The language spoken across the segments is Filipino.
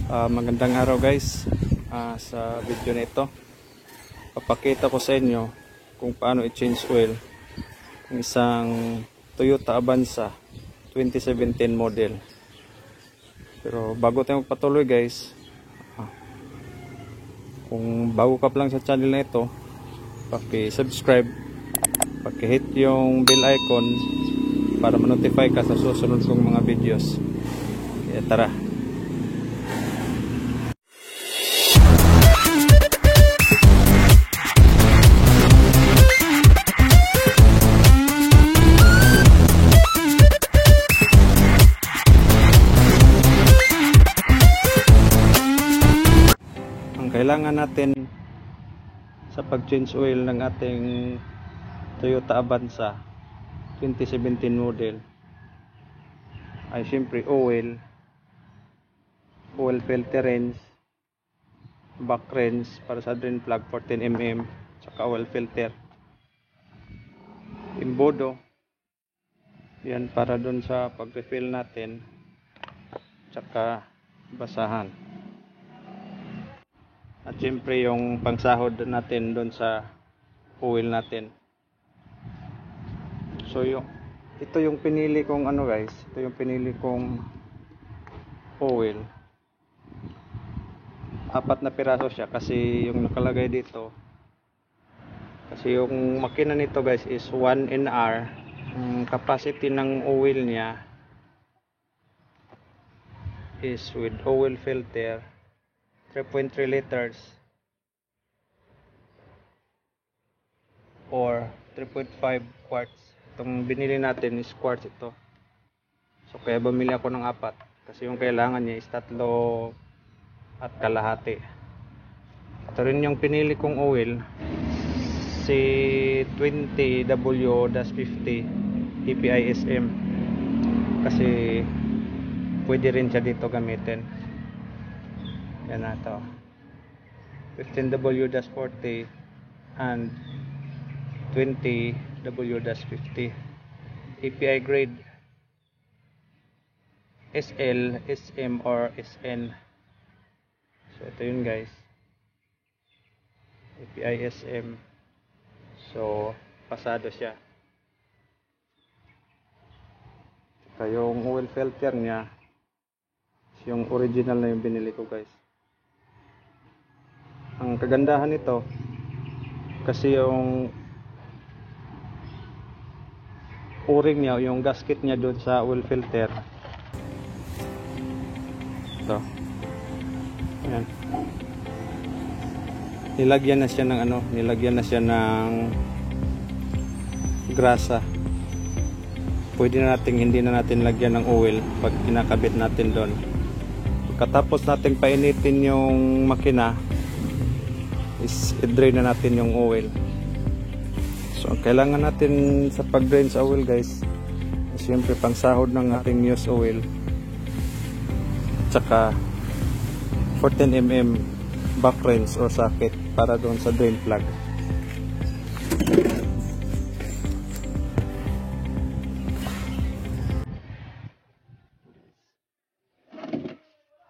Magandang araw guys. Sa video na ito papakita ko sa inyo kung paano i-change oil ng isang Toyota Avanza 2017 model. Pero bago tayo magpatuloy guys, kung bago ka pa lang sa channel na ito, paki-subscribe, paki-hit yung bell icon para ma-notify ka sa susunod kong mga videos. Kaya tara. Kailangan natin sa pag-change oil ng ating Toyota Avanza 2017 model ay siyempre oil filter rinse, back rinse para sa drain plug 14mm, saka oil filter, imbodo yan para dun sa pag-refill natin, saka basahan. At syempre yung pangsahod natin doon sa oil natin. So ito yung pinili kong guys, ito yung pinili kong oil. 4 na piraso siya kasi yung nakalagay dito. Kasi yung makina nito guys is 1NR. Ang capacity ng oil niya is with oil filter 3.3 liters or 3.5 quarts. Itong binili natin is quarts ito. So kaya bumili ako ng 4 kasi yung kailangan niya is 3 at kalahati. Ito rin yung pinili kong oil, si 20W-50 EPI SM, kasi pwede rin siya dito gamitin. Yan na to, 15W-40 and 20W-50 API grade SL, SM or SN. So ito yun guys, API SM. So pasado siya. Saka yung oil filter niya, yung original na yung binili ko guys. Ang kagandahan nito kasi yung o-ring niya, yung gasket niya doon sa oil filter, ito, ayan, nilagyan na siya ng nilagyan na siya ng grasa. Pwede na natin, hindi na natin lagyan ng oil pag kinakabit natin doon. Pagkatapos natin painitin yung makina, is i-drain na natin yung oil. So ang kailangan natin sa pag-drain sa oil guys, siyempre pang sahod ng ating used oil, tsaka 14mm back rinse or socket para doon sa drain plug.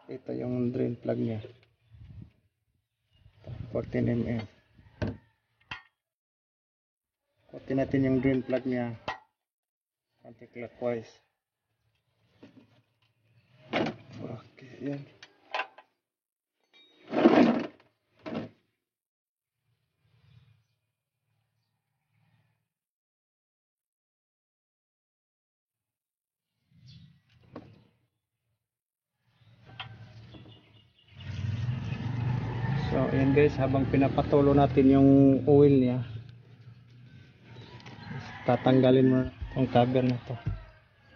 Ito yung drain plug niya, 14mm. Kutin natin yung drain plug niya anti-clockwise. Okay, yan. So ayan guys, habang pinapatulo natin yung oil niya, tatanggalin mo itong cover na to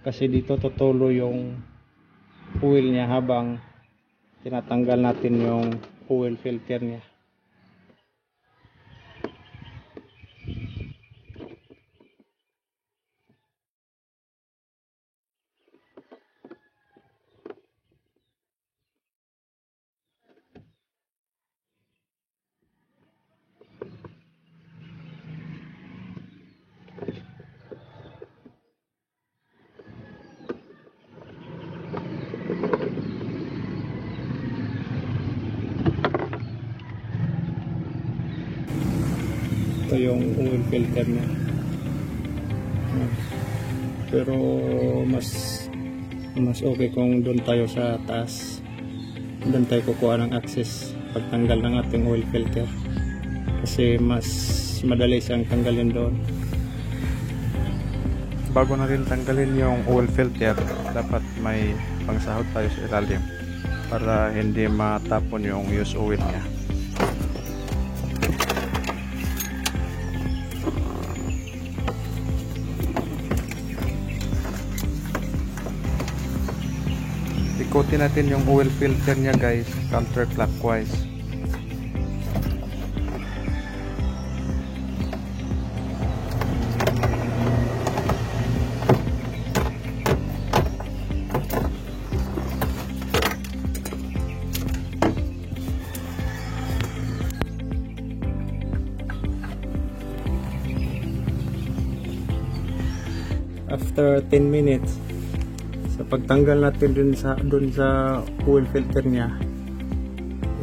kasi dito tutulo yung oil niya habang tinatanggal natin yung oil filter niya. yung oil filter niya. Pero mas okay kung doon tayo sa taas, doon tayo kukuha ng access pagtanggal ng ating oil filter, kasi mas madali siyang tanggalin doon. Bago na rin tanggalin yung oil filter, dapat may pangsahod tayo sa ilalim para hindi matapon yung used oil niya. Ikutin natin yung oil filter niya guys, counterclockwise. After 10 minutes, sa pagtanggal natin dun sa oil filter niya,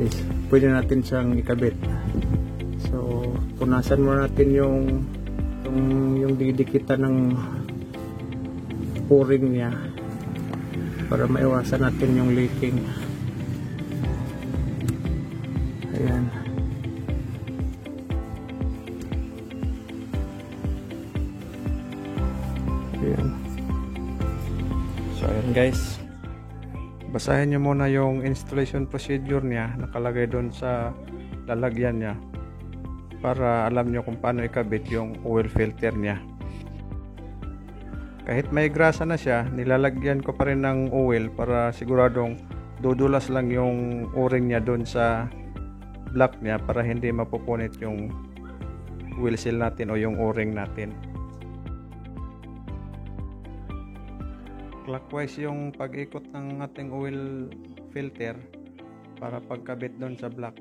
is pwede natin siyang ikabit. So punasan muna natin yung didikitan ng o-ring niya para maiwasan natin yung leaking. Ayan. Ayan. So ayan guys, basahin nyo muna yung installation procedure niya, nakalagay doon sa lalagyan niya, para alam nyo kung paano ikabit yung oil filter niya. Kahit may grasa na siya, nilalagyan ko pa rin ng oil para siguradong dudulas lang yung o-ring niya doon sa block niya, para hindi mapupunit yung wheel seal natin o yung o-ring natin. Clockwise yung pag-ikot ng ating oil filter para pagkabit doon sa block.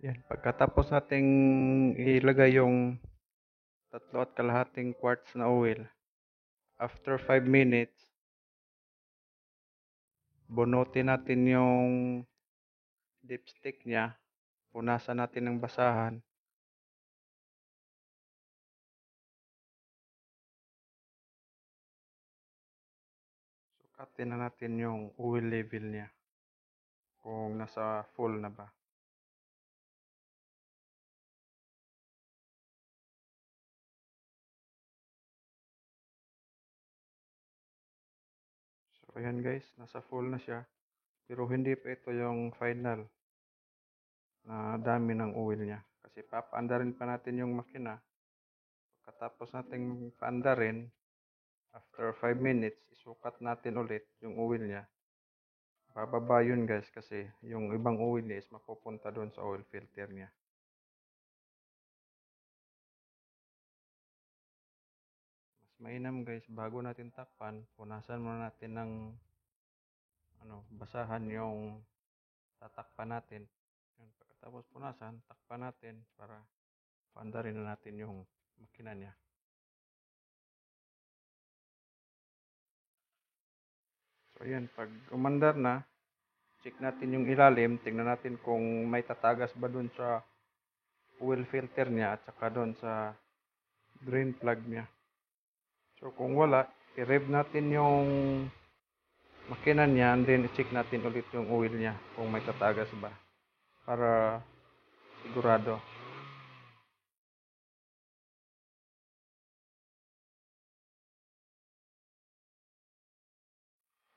Yan, pagkatapos nating ilagay yung 3.5 quarts na oil, after 5 minutes, bunutin natin yung dipstick niya, punasan natin ng basahan. Sukatin na natin yung oil level niya kung nasa full na ba. So ayan guys, nasa full na siya. Pero hindi pa ito yung final na dami ng oil niya. Kasi papaandarin pa natin yung makina. Pagkatapos nating paandarin, after 5 minutes, isukat natin ulit yung oil niya. Bababa yun guys kasi yung ibang oil niya is mapupunta doon sa oil filter niya. Mas mainam guys, bago natin takpan, punasan muna natin ng basahan yung tatakpan natin. Yan, pagkatapos punasan, takpan natin para paandarin na natin yung makina niya. So ayan, pag umandar na, check natin yung ilalim, tingnan natin kung may tatagas ba dun sa oil filter niya at saka dun sa drain plug niya. So kung wala, i-rev natin yung makina niya and then i-check natin ulit yung oil niya kung may tatagas ba para sigurado.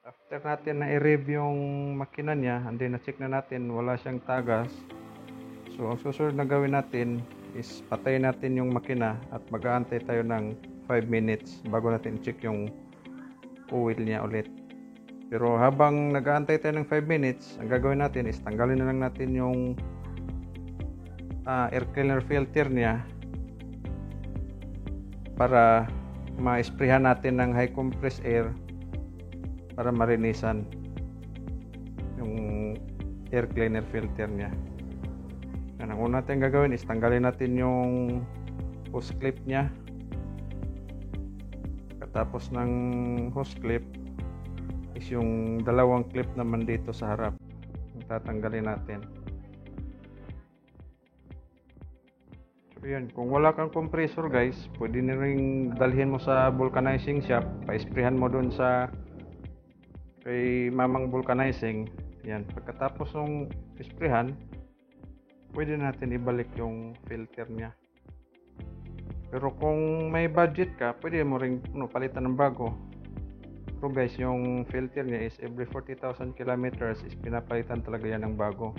After natin na i-rev yung makina niya and then na-check na natin wala siyang tagas. So ang susunod na gawin natin is patayin natin yung makina at mag-aantay tayo ng 5 minutes bago natin i-check yung oil niya ulit. Pero habang nag-aantay tayo ng 5 minutes, ang gagawin natin is tanggalin na lang natin yung air cleaner filter niya para ma-sprayhan natin ng high compressed air para marinisan yung air cleaner filter niya. Yan, ang una natin gagawin is tanggalin natin yung hose clip niya. Katapos ng hose clip is yung dalawang clip naman dito sa harap. Yung tatanggalin natin. So yan, kung wala kang compressor guys, pwede na rin dalhin mo sa vulcanizing shop, pa-sprayhan mo dun sa kay Mamang Vulcanizing. Yan, pagkatapos ng sprayhan, pwede natin ibalik yung filter niya. Pero kung may budget ka, pwede mo ring palitan ng bago. Pero guys, yung filter niya is every 40,000 kilometers is pinapalitan talaga yan ng bago.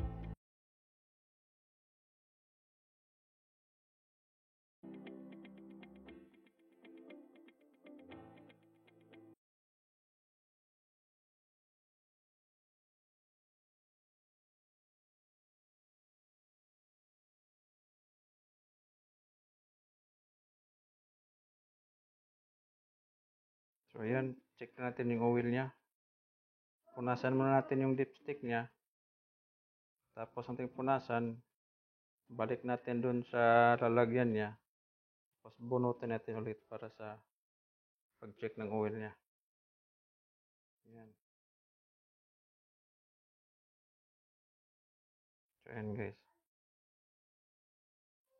So ayan, check natin yung oil niya. Punasan muna natin yung dipstick niya. Tapos natin punasan, balik natin dun sa lalagyan niya. Tapos bunutin natin ulit para sa pag-check ng oil niya. Ayan. So ayan guys.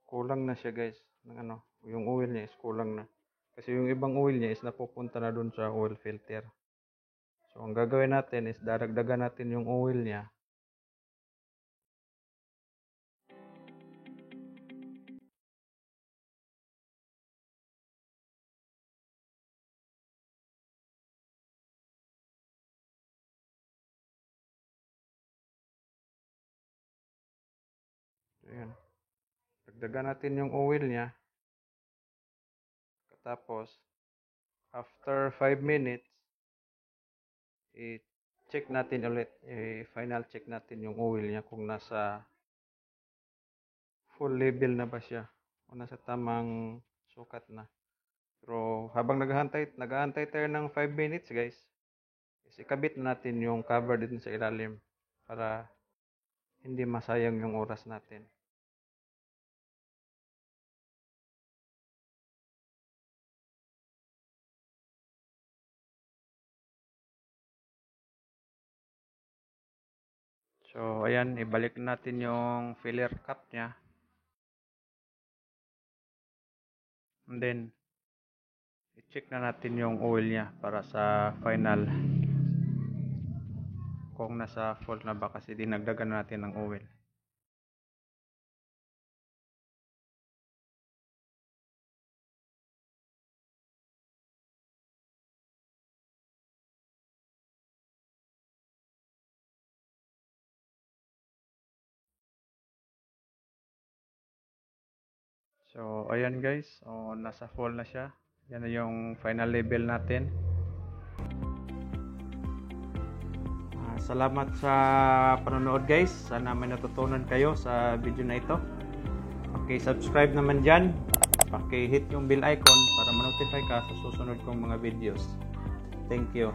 Kulang na siya guys. Yung oil niya is kulang na. Kasi yung ibang oil niya is napupunta na dun sa oil filter. So ang gagawin natin is daragdagan natin yung oil niya. So ayan. Dagdagan natin yung oil niya. Tapos after 5 minutes, i-check natin ulit. I-final check natin yung oil niya kung nasa full level na ba siya o nasa tamang sukat na. Pero habang nag-aantay tayo ng 5 minutes guys, is ikabit na natin yung cover dito sa ilalim para hindi masayang yung oras natin. So ayan, ibalik natin yung filler cap niya. And then i-check na natin yung oil niya para sa final kung nasa full na ba kasi dinagdagan natin ng oil. So, ayan guys. So, nasa full na siya. Yan na yung final level natin. Salamat sa panonood guys. Sana may natutunan kayo sa video na ito. Paki-subscribe naman dyan. Paki-hit yung bell icon para ma-notify ka sa susunod kong mga videos. Thank you.